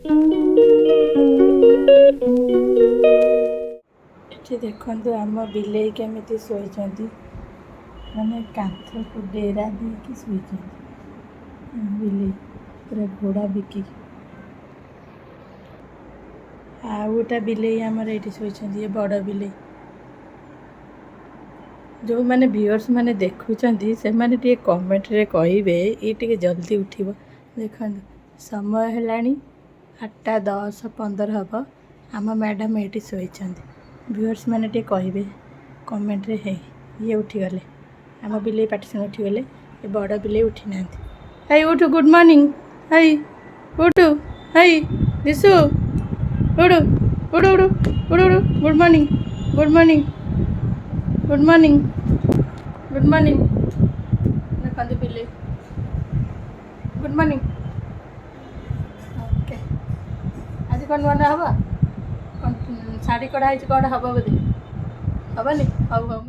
ଏଠି ଦେଖନ୍ତୁ ଆମ ବିଲେଇ କେମିତି ଶୋଇଛନ୍ତି, ମାନେ କାନ୍ଥକୁ ଡେରା ଦେଇକି ଶୋଇଛନ୍ତି। ବିଲେଇ ପୁରା ଘୋଡ଼ା ବିକିକି। ଆଉ ଗୋଟେ ବିଲେଇ ଆମର ଏଇଠି ଶୋଇଛନ୍ତି, ଏ ବଡ଼ ବିଲେଇ। ଯେଉଁମାନେ ଭିଉଅର୍ସ ମାନେ ଦେଖୁଛନ୍ତି ସେମାନେ ଟିକେ କମେଣ୍ଟରେ କହିବେ ଏଇ ଟିକେ ଜଲ୍ଦି ଉଠିବ। ଦେଖନ୍ତୁ ସମୟ ହେଲାଣି 8:10-15 ହେବ, ଆମ ମ୍ୟାଡ଼ାମ୍ ଏଇଠି ଶୋଇଛନ୍ତି। ଭିଉଅର୍ସ ମାନେ ଟିକେ କହିବେ କମେଣ୍ଟରେ, ହେଇ ଇଏ ଉଠିଗଲେ, ଆମ ବିଲେଇ ପାଟି ଶୁଣି ଉଠିଗଲେ, ଏ ବଡ଼ ବିଲେଇ ଉଠି ନାହାନ୍ତି। ହେଇ ଉଠୁ, ଗୁଡ଼୍ ମର୍ଣ୍ଣିଂ, ହେଇ ଉଠୁ, ହେଇ ଦିଶୁ ଉଠୁ ଉଠୁ ଉଠୁ ଉଠୁ ଉଠୁ, good morning, good morning, good morning, good morning. ଦେଖନ୍ତୁ ବିଲେଇ, ଗୁଡ଼୍ ମର୍ଣ୍ଣିଂ। ଓକେ, ଆଜି କ'ଣ ନୂଆ ହେବ? କ'ଣ ଶାଢ଼ୀ କଢ଼ା ହେଇଛି, କ'ଣ ହେବ ବୋଧେ? ହେବନି? ହଉ ହଉ।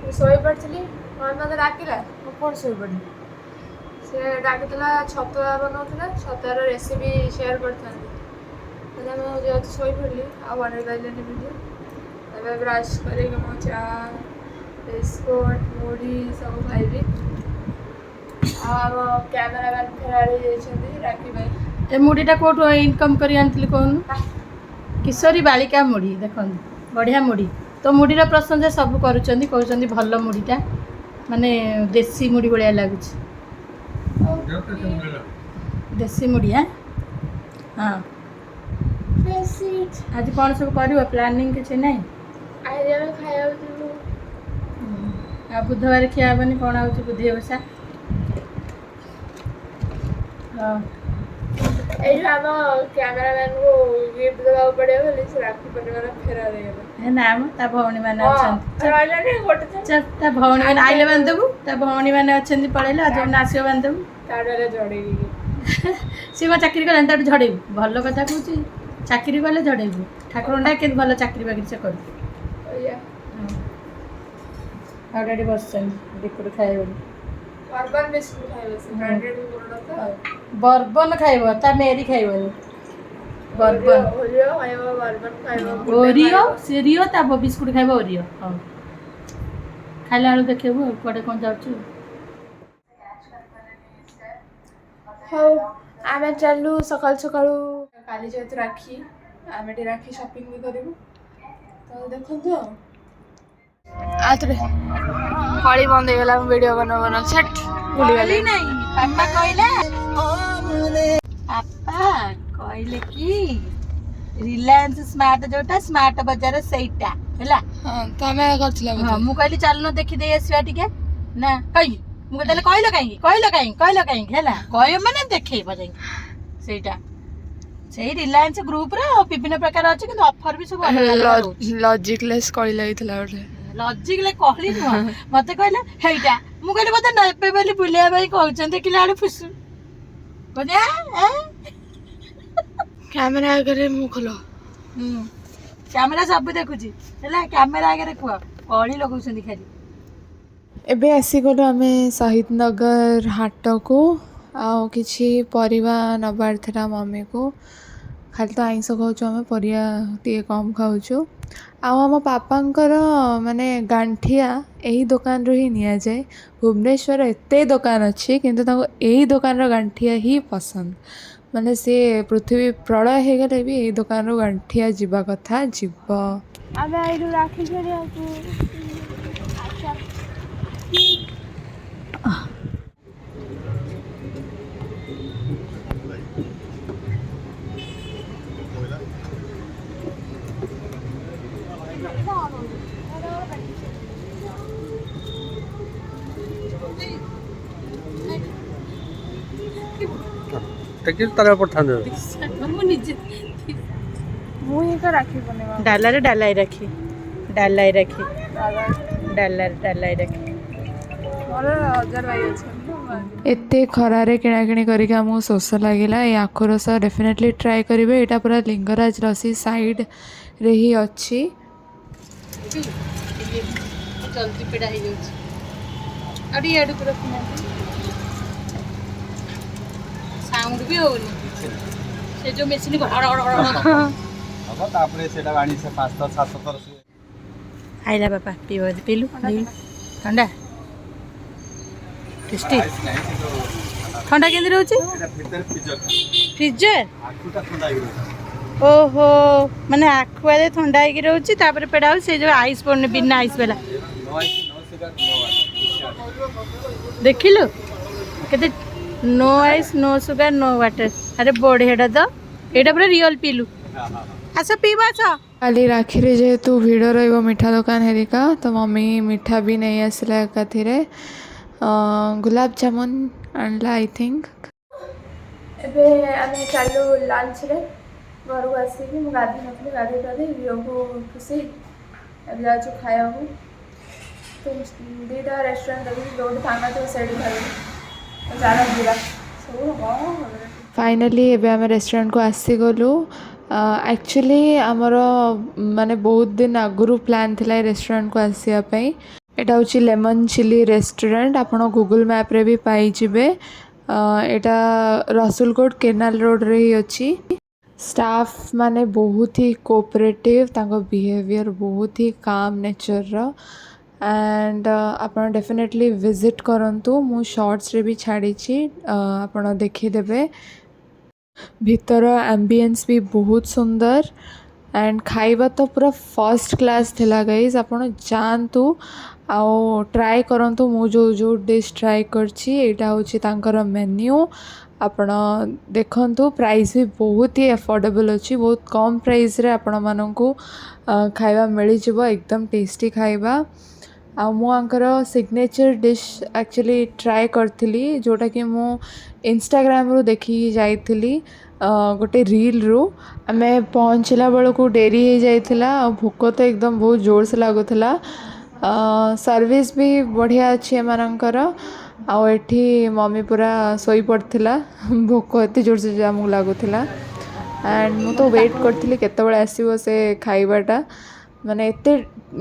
ମୁଁ ଶୋଇପଡ଼ିଥିଲି, ମୋତେ ଡାକିଲା, ମୁଁ ପୁଣି ଶୋଇପଡ଼ିଲି। ସେ ଡାକିଥିଲା ଛତୁଆ ବନାଉଥିଲା, ଛତୁଆର ରେସିପି ସେୟାର କରିଥାନ୍ତି। ହେଲେ ମୁଁ ଯେହେତୁ ଶୋଇପଡ଼ିଲି ଆଉ ବନେଇ ପାରିଲିନି ଭିଡ଼ିଓ। ଏବେ ବ୍ରସ୍ କରିକି ମୁଁ ଚା, ବିସ୍କୁଟ୍, ମୁଢ଼ି ସବୁ ଖାଇବି। ଆଉ ଆମ କ୍ୟାମେରାମ୍ୟାନ୍ ଫେରାର ହେଇଯାଇଛନ୍ତି ରାକ୍ଷୀ ପାଇଁ। ଏ ମୁଢ଼ିଟା କେଉଁଠୁ ଇନକମ୍ କରି ଆଣିଥିଲି କହୁନୁ? କିଶୋରୀ ବାଳିକା ମୁଢ଼ି। ଦେଖନ୍ତୁ ବଢ଼ିଆ ମୁଢ଼ି। ତ ମୁଢ଼ିର ପ୍ରଶଂସା ସବୁ କରୁଛନ୍ତି, କହୁଛନ୍ତି ଭଲ ମୁଢ଼ିଟା, ମାନେ ଦେଶୀ ମୁଢ଼ି ଭଳିଆ ଲାଗୁଛି। ଦେଶୀ ମୁଢ଼ି। ହଁ, ଆଜି କ'ଣ ସବୁ କରିବ? ପ୍ଲାନିଂ କିଛି ନାହିଁ? ଆଜି ଆମେ ଖାଇବାକୁ ଯିବୁ। ଆଉ ବୁଧବାର ଖିଆ ହେବନି, କ'ଣ ହେଉଛି ବୁଧି ଓଷା? ହଁ, ଏଇଠୁ ଆମ କ୍ୟାମେରାମ୍ୟାନ୍କୁ ଗିଫ୍ଟ ଦେବାକୁ ପଡ଼ିବ ବୋଲି ସେ ରାକ୍ଷୀ ପୂର୍ଣ୍ଣିମାର ଫେରାର ହେଇଗଲା। ନା ମ, ତା ଭଉଣୀମାନେ ଅଛନ୍ତି, ତା ଭଉଣୀମାନେ ଆଇଲେ ବାନ୍ଧିଦେବୁ, ତା ଭଉଣୀମାନେ ଅଛନ୍ତି ପଳେଇଲେ, ଆଉ ଯେଉଁଦିନ ଆସିବ ବାନ୍ଧିଦେବୁ। ତାଠୁ ହେଲେ ଝଡ଼େଇବି। ସିଏ କ'ଣ ଚାକିରି କଲାନି, ତାଠୁ ଝଡ଼େଇବୁ? ଭଲ କଥା କହୁଛି, ଚାକିରି କଲେ ଝଡ଼େଇବୁ। ଠାକୁରଟା କେମିତି ଭଲ ଚାକିରି ବାକିରି ସେ କରୁ। ଆଉ ଡାଡ଼ି ବସିଛନ୍ତି ବିକୁଡ଼ି ଖାଇବେ ବୋଲି। ବର୍ବନ ବିସ୍କୁଟ୍ ଖାଇବ ସେ, ବ୍ରାଣ୍ଡେଡ୍ ଗୁଡ଼ ତ। ବର୍ବନ ଖାଇବ, ତା ମେରି ଖାଇବନି। ବର୍ବନ, ଓରିଓ ଖାଇବ, ବର୍ବନ ଖାଇବ, ଓରିଓ, ସିରିଓ, ତା ବିସ୍କୁଟ୍ ଖାଇବ ଓରିଓ। ହଉ, ଖାଇଲା ବେଳକୁ ଦେଖେଇବୁ ଆଉ କୁଆଡ଼େ କ'ଣ ଯାଉଛୁ। ହଉ, ଆମେ ଚାଲୁ ସକାଳୁ ସକାଳୁ। କାଲି ଯେହେତୁ ରାକ୍ଷୀ, ଆମେ ଟିକେ ରାକ୍ଷୀ ସପିଂ ବି କରିବୁ, ତ ଦେଖନ୍ତୁ ଆଉ। ଆଉଥରେ କଳି ବନ୍ଦ ହେଇଗଲା, ମୁଁ ଭିଡ଼ିଓ ବନାଉ ସେଟ୍ ଭୁଲିଗଲି। ନାହିଁ, ପାପା କହିଲେ କି ରିଲାଏନ୍ସ ସ୍ମାର୍ଟ ଯୋଉଟା ସ୍ମାର୍ଟ ବଜାର ସେଇଟା ହେଲା। ହଁ, ତମେ କରିଥିଲ। ହଁ, ମୁଁ କହିଲି ଚାଲୁନ ଦେଖିଦେଇ ଆସିବା ଟିକେ। ନା କହିଲି, ମୁଁ ତାହେଲେ କହିଲ କାହିଁକି ହେଲା, କହିବ ମାନେ ଦେଖେଇବ ଯାଇକି ସେଇଟା। ସେଇ ରିଲାଏନ୍ସ ଗ୍ରୁପର ବିଭିନ୍ନ ପ୍ରକାର ଅଛି, କିନ୍ତୁ ଅଫର ବି ସବୁ ଲଜିକଲେସ୍ କଳି ଲାଗିଥିଲା ଗୋଟେ। ଲଜିକଲେ କଳି ନୁହଁ, ମତେ କହିଲେ ହେଇଟା, ମୁଁ କହିଲି ମତେ ନେବେ ବୋଲି ବୁଲିବା ପାଇଁ କହୁଛନ୍ତି, ଦେଖିଲା ବେଳୁ ଫୁସୁ କ୍ୟାମେରା ଆଗରେ ମୁଁ ଖୋଲ। କ୍ୟାମେରା ସବୁ ଦେଖୁଛି ହେଲା, କ୍ୟାମେରା ଆଗରେ କୁହ, କଳି ଲଗାଉଛନ୍ତି ଖାଲି। ଏବେ ଆସିଗଲୁ ଆମେ ଶହୀଦନଗର ହାଟକୁ, ଆଉ କିଛି ପରିବା ନେବାର ଥିଲା ମମିକୁ। ଖାଲି ତ ଆଇଁଷ ଖାଉଛୁ ଆମେ, ପରିବା ଟିକେ କମ୍ ଖାଉଛୁ। ଆଉ ଆମ ପାପାଙ୍କର ମାନେ ଗାଣ୍ଠିଆ ଏହି ଦୋକାନରୁ ହିଁ ନିଆଯାଏ। ଭୁବନେଶ୍ୱର ଏତେ ଦୋକାନ ଅଛି, କିନ୍ତୁ ତାଙ୍କୁ ଏଇ ଦୋକାନର ଗାଣ୍ଠିଆ ହିଁ ପସନ୍ଦ। ମାନେ ସିଏ ପୃଥିବୀ ପ୍ରଳୟ ହେଇଗଲେ ବି ଏଇ ଦୋକାନରୁ ଗାଣ୍ଠିଆ ଯିବା କଥା ଯିବ। ଆମେ ଏଇଠୁ ରାକ୍ଷୀ କିଣିବାକୁ। ତାର ପଠାନ୍ତୁ। ମୁଁ ହିଁ ତ ରାକ୍ଷୀ ବନେଇବା। ଡାଲାରେ ଡାଲାଇ ରାକ୍ଷୀ, ଡାଲାଇ ରାକ୍ଷୀ, ଡାଲାରେ ରାକ୍ଷୀ। ଏତେ ଖରାରେ କିଣାକିଣି କରିକି ଆମକୁ ଶୋଷ ଲାଗିଲା। ଏଇ ଆଖୁ ରସ ଡେଫିନେଟଲି ଟ୍ରାଏ କରିବେ, ଏଇଟା ପୁରା ଲିଙ୍ଗରାଜ ରସି ସାଇଡ଼ରେ ହିଁ ଅଛି। ଜଲ୍ଦି ପିଡ଼ା ହେଇଯାଉଛି, ଆଉ ଟିକେ ଆଡ଼କୁ ରଖୁନାହାନ୍ତି, ସାଉଣ୍ଡ ବି ହଉନି। ସେ ଯୋଉ ମେସିନ୍ ହବ ତାପରେ ସେଟା ଆଣି ସେ 5-7 ଥର ଆଇଲା ବାପା ପିଇବ ପିଇଲୁ ଥଣ୍ଡା टेस्टी ठंडा केंद्र रहुची फ्रिजर ओहो माने आखुआ दे ठंडा होगी रहुची तापर पेडा से जो आइस पड़ने बिना आइस वाला देखिलु केते no ice no sugar no water अरे बढ़िया तो एटा पूरा रियल पीलु आस पीवा छ काली राखी रे जेहेतु भिड़ रही मिठा दुकान हेरिका तो मम्मी मिठा भी नहीं आसला एकाथिरे गुलाब जामुन आणला आई थिंक एबे आमे चालू लंच रे घर को आसिकी मु गाधी नथली गाधी गाधी रियो को खुशी अब जाचु खाया को तो दीटा रेस्टोरेंट दबी रोड थाना तो सेडी खाली जाना जीरा सब फाइनली एबे आमे रेस्टोरेंट को आसी गलु एक्चुअली आमर माने बहुत दिन आगुरु प्लान थिला रेस्टोरेंट को आसिया पई एटा हूँ लेमन चिली रेस्टोरेंट आपण गूगल मैप रे भी पाई जिबे एटा रसुलगढ़ केनाल रोड रे ही अच्छी स्टाफ माने बहुत ही कोऑपरेटिव तांको बिहेवियर बहुत ही काम नेचर रो एंड आपण डेफिनेटली विजिट करंतु मु शॉर्ट्स रे भी छाड़ी छी आपण देखि देबे भीतर एम्बियंस भी बहुत सुंदर एंड खाइबा तो पूरा फर्स्ट क्लास थिला गाइस आपण जानतु आओ ट्राए करंतु मु जो डिश ट्राए करछि एटा होछि तांकर मेन्यू आपण देखंतु प्राइस भी बहुत ही अफोर्डेबल अछि बहुत कम प्राइस रे आपण माननकु खाइबा मिली जिवो एकदम टेस्टी खाइबा आ मु आंकर सिग्नेचर डिश एक्चुअली ट्राए करथिली जोटा कि मु इंस्टाग्राम रो देखि जाइथिली गोटे रील रू आमे पहुँचला बेलू डेरी हो जाइथिला भूख तो एकदम बहुत जोर से लगुला सर्विस भी बढ़िया अच्छी एमानकर आठी मम्मी पूरा सोई पड़ता भोक एत जोर से आमको लगुला एंड मु तो वेट करी केतबेले आसीबो से खाइबाटा माने एते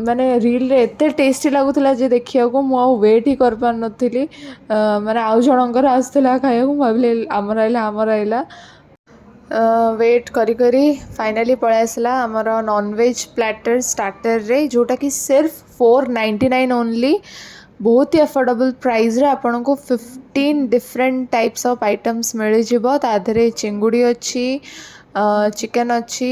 माने रील रे एते टेस्टी लगुला जे देखिया को मु वेट ही कर पार नथिली माने आउ जनकर आसला खाइया को भाविले आमर आइला वेट करी करी फाइनली पळै आसला आमर नॉनवेज प्लेटर स्टार्टर रे जोटा कि सिर्फ 499 ओनली बहुत ही अफोर्डेबल प्राइस रे आपन को 15 डिफरेंट टाइप्स ऑफ आइटम्स मिल जिवो ताधरे चिंगुड़ी अच्छी चिकन अच्छी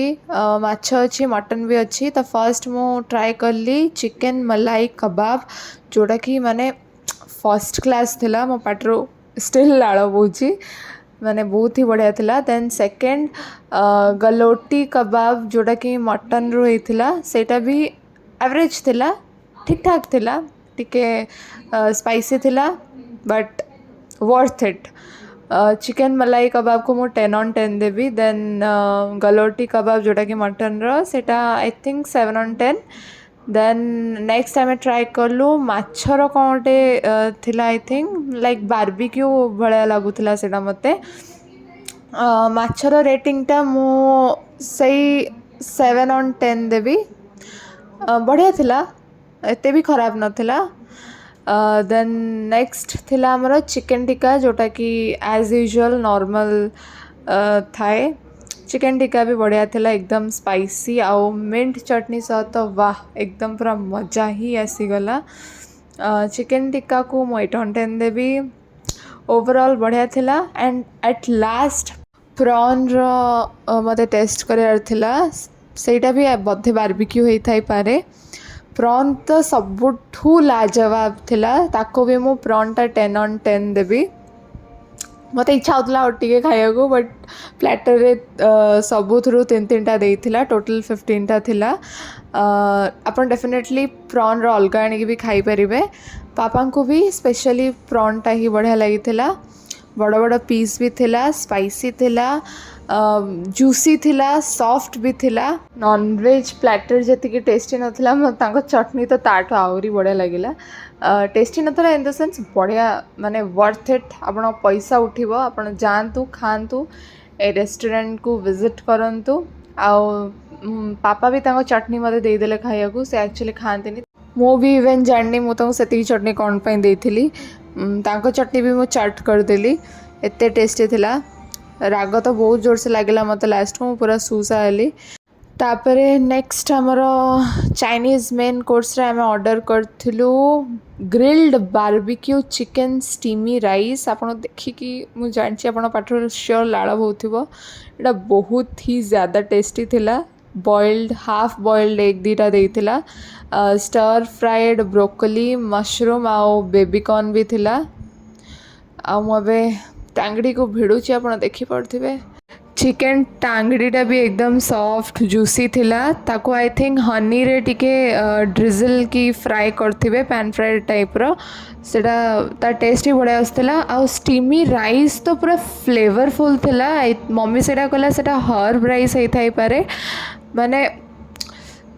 माछ अच्छी मटन भी अच्छी तो फर्स्ट मु ट्राई करली चिकन मलाई कबाब जोटा कि माने फर्स्ट क्लास थिला मो पाटरो स्टिल लाळ बोची माने बहुत ही बढ़िया थिला देन सेकंड गलोटी कबाब जोटा कि मटन रो हेतिला सेटा भी एवरेज थिला ठीक ठाक थिला टिके स्पाइसी थिला बट वर्थ इट चिकन मलाई कबाब को मु 10 on 10 देवी देन गलोटी कबाब जोटा कि मटन रो सेटा I think 7 on 10 then next time try कलु माछर कौटे थिला आई थिंक लाइक बारबिक्यू भाया लगुला सेटा मते माछर रेटिंगटा मु सही 7 on 10 देवी बढ़िया थिला एते भी खराब नथिला देन नेक्स्ट थिला हमर चिकन टिक्का जोटा कि एज यूजुअल नॉर्मल थाए चिकन टिक्का भी बढ़िया थिला एकदम स्पाइसी आउ मिंट चटनी सह तो वाह एकदम पूरा मजा ही आसीगला चिकन टिक्का को मु 8 on 10 देवी ओवरऑल बढ़िया थिला एंड एट लास्ट प्रॉन रो मते टेस्ट करार थिला सेटा भी बधे बारबिक्यू होई थाई पारे प्रॉन तो सबुठू लाजवाब थिला ताको भी मु प्रॉनटा 10 on 10 देवी मत इच्छा होता और टे खाया को बट प्लेटर रे सबू थ्रू 3-3टा देइथिला टोटल 15टा थिला अपन डेफिनेटली प्रॉन रो अलगा आनी भी खाई परिबे पापा को भी स्पेशली प्रॉनटा ही बढ़िया लगी थिला बड़ बड़ पीस भी थिला स्पाइसी थिला जूसी थिला सॉफ्ट भी थिला नॉनवेज प्लेटर जी टेस्टी नथिला तांको चटनी तो ताठो आउरी बढ़िया लगिला टेस्टी नथिला इन द सेंस बढ़िया माने वर्थ इट आपण पैसा उठिबो आपण जानतु खांतु ए रेस्टोरेंट को विजिट करंतु आउ पापा भी तांको चटनी मते दे देले खाया को से एक्चुअली खांतिनी मो भी इवन जाननी मु तांको सेती चटनी कोन पई देथिली तांको चटनी भी मु चाट कर देली एते टेस्टी थिला राग तो बहुत जोर से लगे मत लास्ट को पूरा सुसा हेली तापरे नेक्स्ट आमर चाइनीज मेन कोर्स रे आम ऑर्डर करथिलु grilled barbecue chicken steamy rice आप देखिकी मुझे जानची आप पाठर श्योर लाड़ होथिबो एटा बहुत ही ज़्यादा टेस्टी थिला बॉइल्ड हाफ बॉइल्ड एग दीटा देइथिला स्टर फ्राइड ब्रोकोली मशरूम आउ बेबीकॉर्न भी थिला आ मुझे टांगड़ी को भिड़ुची आप देखी पड़े चिकेन टांगड़ीटा भी एकदम सॉफ्ट जूसी थिला ताको आई थिंक हनी रे टिके ड्रिजल की फ्राए करथिबे पैन फ्राइड टाइप रो सेटा ता टेस्ट ही बढ़िया आसला आ स्टीमी राइस तो पूरा फ्लेवरफुल थिला मम्मी सेटा कहला सेटा हर्ब राइस होई थाई पारे माने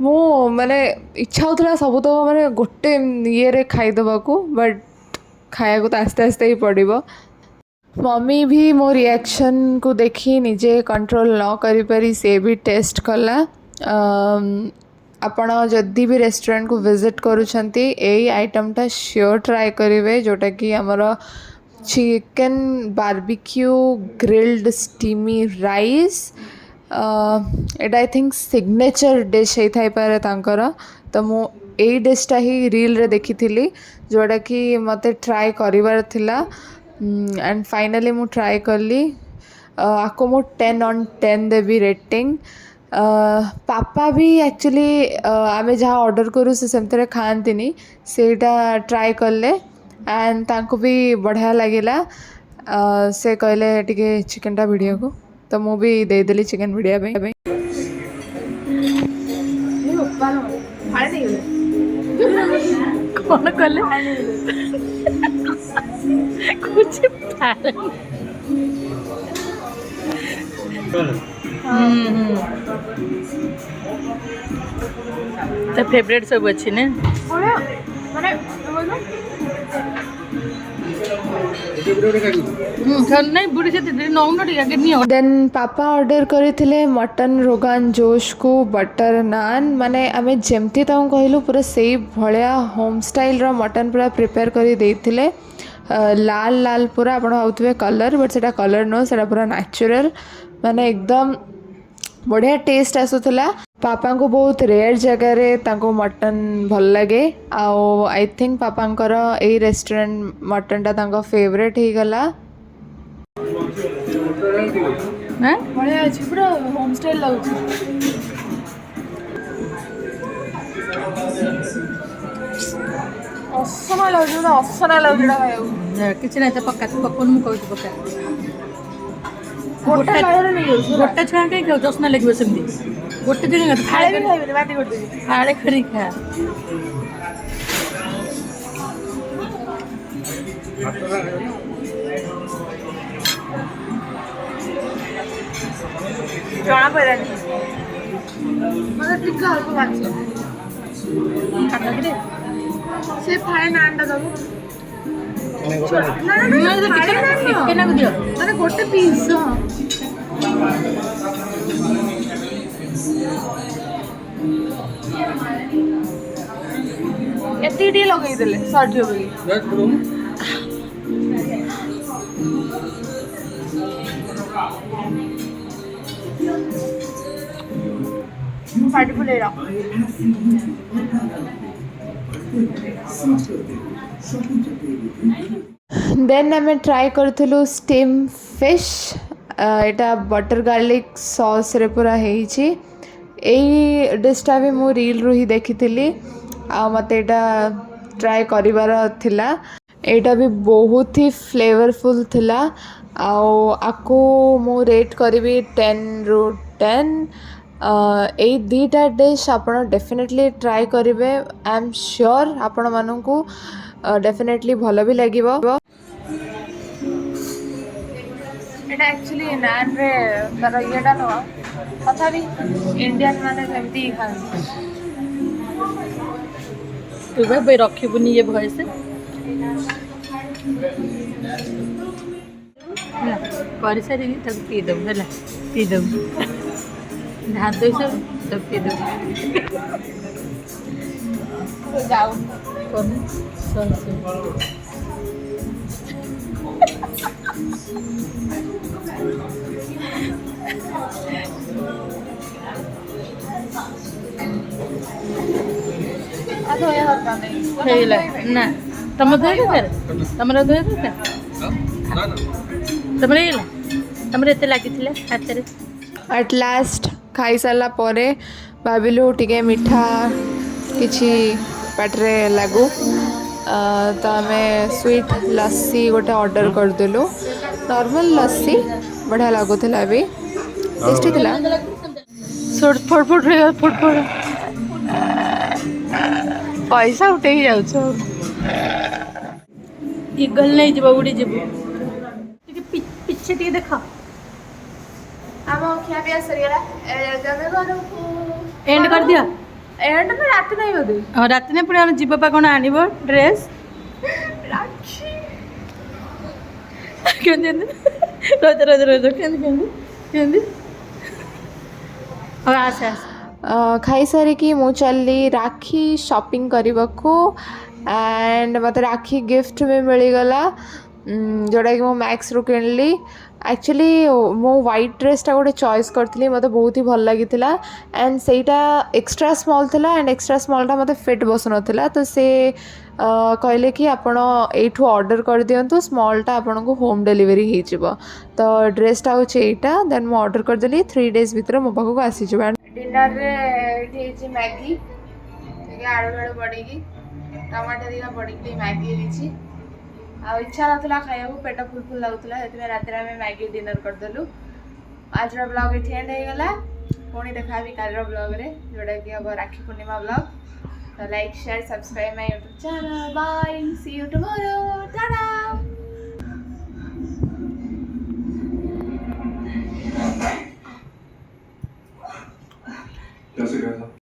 मो माने इच्छा होता सब तो माने गोटे ये रे खाईदेवा को बट खाया को तो आस्ते आस्ते ही पड़ो मम्मी भी मो रिएक्शन को देखी निजे कंट्रोल न करी पारी से भी टेस्ट कला आपण जदि भी रेस्टोरेंट को विजिट करूछंती एई आइटमटा श्योर ट्राई करेंगे जोटा कि आमर chicken barbecue grilled steamy rice Etah I think signature dish होता है पारे तांकर तो मु एई डिशटा ही रील रे देखी थी जोटा कि मते ट्राई करिवार थिला एंड फाइनली मु ट्राई करली आपको मु 10 on 10 देवी रेटिंग पापा भी एक्चुअली आमे जहाँ ऑर्डर करूँ से सेमती खाती सेटा ट्राई करले एंड तांको भी बढ़िया लगिला से कहले टिके चिकनटा भिड़िया को तो मु भी देदेली चिकन भिड़िया पे कौन कले कुछ तो फेवरेट सब अच्छी ने नहीं बुढ़ी से देन पापा ऑर्डर करते मटन रोगान जोश को बटर नान माने आमे जेमती ताऊ कहलु पूरा से भाया होम स्टाइल रो मटन पूरा प्रिपेयर कर देथिले लाल लाल पूरा आप भावुवे कलर बट से कलर नो से पूरा नेचुरल माने एकदम बढ़िया टेस्ट आसूला पापा को बहुत रेयर जगह मटन भल लगे आई थिंक पापांकर ए रेस्टोरेंट मटनटा तांको फेवरेट ही गला बढ़िया अच्छी पूरा होम स्टाइल लगुच असना लगे किसी ना पक्का पकन मु कहूँ पक्का गोटे छुआ कहीं खाऊ चसना लगे सेमती गोटे दिन फाड़े खरी खा जना पड़ानी से फाड़े नान दबो मैंने गोटे पीस एती लगे देले सर्ट पार्टी फुले देन आम ट्राई करूँ स्टीम फिश एटा बटर गार्लिक सॉस रे पूरा यही डिशटा भी मु रील रू ही देखी मत ट्राई करिवार थिला एटा भी बहुत ही फ्लेवरफुल थिला आको मु रेट करी 10 ରୁ 10 यही दीटा डिश आप डेफिनेटली ट्राई करेंगे आई एम श्योर आपण मानू डेफिनेटली भल भी लगे एक्चुअली नान रे तार येटा नुह तथा इंडियन माने सेमती ही खाते तू भाई रखबुनि ये भय से कर सारी पी दब है पी दब हाथ धोई सब तब पी दब जाओ कौन ହେଇଗଲା ନା ତମ ଧୋଇ ଦରକାର ତମର ଧୋଇ ଦରକାର ତମର ହେଇଗଲା ତମର ଏତେ ଲାଗିଥିଲା ହାତରେ ଆଟ୍ ଲାଷ୍ଟ ଖାଇସାରିଲା ପରେ ଭାବିଲୁ ଟିକେ ମିଠା କିଛି ପାଟିରେ ଲାଗୁ ତ ଆମେ ସୁଇଟ୍ ଲସ୍ସି ଗୋଟେ ଅର୍ଡ଼ର କରିଦେଲୁ ନର୍ମାଲ୍ ଲସ୍ସି ବଢ଼ିଆ ଲାଗୁଥିଲା ବି ଟେଷ୍ଟି ଥିଲା ଫୁଟ ପଇସା ଉଠେଇକି ଯାଉଛ ଇଗଲ ନେଇଯିବ ଉଡ଼ି ଯିବୁ ଟିକେ ପିଛେ ଟିକେ ଦେଖ ଆମ ଖିଆ ପିଆ ସରିଗଲା ଘରକୁ ଏଣ୍ଡ କରିଦିଅ ଏଣ୍ଡ ନା ରାତି ନାହିଁ ବୋଧେ ହଁ ରାତିରେ ପୁଣି ଆମେ ଯିବ ପା କ'ଣ ଆଣିବ ଡ୍ରେସ୍ ରାକ୍ଷୀ କେମିତି ରଜ କେମିତି ହଉ ଆସେ ଆସେ ଖାଇସାରିକି ମୁଁ ଚାଲିଲି ରାକ୍ଷୀ ସପିଂ କରିବାକୁ ଆଣ୍ଡ ମୋତେ ରାକ୍ଷୀ ଗିଫ୍ଟ ବି ମିଳିଗଲା ଯେଉଁଟାକି ମୁଁ ମ୍ୟାକ୍ସରୁ କିଣିଲି ଆକ୍ଚୁଆଲି ମୁଁ ହ୍ୱାଇଟ୍ ଡ୍ରେସ୍ଟା ଗୋଟେ ଚଏସ୍ କରିଥିଲି ମୋତେ ବହୁତ ହି ଭଲ ଲାଗିଥିଲା ଆଣ୍ଡ ସେଇଟା ଏକ୍ସଟ୍ରା ସ୍ମଲ୍ ଥିଲା ଆଣ୍ଡ ଏକ୍ସଟ୍ରା ସ୍ମଲ୍ଟା ମୋତେ ଫିଟ୍ ବସୁନଥିଲା ତ ସେ କହିଲେ କି ଆପଣ ଏଇଠୁ ଅର୍ଡ଼ର କରିଦିଅନ୍ତୁ ସ୍ମଲ୍ଟା ଆପଣଙ୍କୁ ହୋମ୍ ଡେଲିଭରି ହେଇଯିବ ତ ଡ୍ରେସ୍ଟା ହେଉଛି ଏଇଟା ଦେନ୍ ମୁଁ ଅର୍ଡ଼ର କରିଦେଲି 3 days ଭିତରେ ମୋ ପାଖକୁ ଆସିଯିବ ଡିନର୍ରେ ଏଇଠି ହେଇଛି ମ୍ୟାଗି ଟିକେ ଆଳୁ ଫାଳୁ ପଡ଼ିକି ଟମାଟୋ ଦିକା ପଡ଼ିକି ମ୍ୟାଗି ହେଇଛି ଆଉ ଇଚ୍ଛା ନଥିଲା ଖାଇବାକୁ ପେଟ ଫୁଲ୍ ଲାଗୁଥିଲା ସେଥିପାଇଁ ରାତିରେ ଆମେ ମ୍ୟାଗି ଡିନର୍ କରିଦେଲୁ ଆଜିର ବ୍ଲଗ୍ ଏଠି ଏଣ୍ଡ ହେଇଗଲା ପୁଣି ଦେଖାହେବି କାଲିର ବ୍ଲଗ୍ରେ ଯେଉଁଟାକି ହେବ ରାକ୍ଷୀ ପୂର୍ଣ୍ଣିମା ବ୍ଲଗ୍ ତ like share subscribe my YouTube channel bye see you tomorrow Tata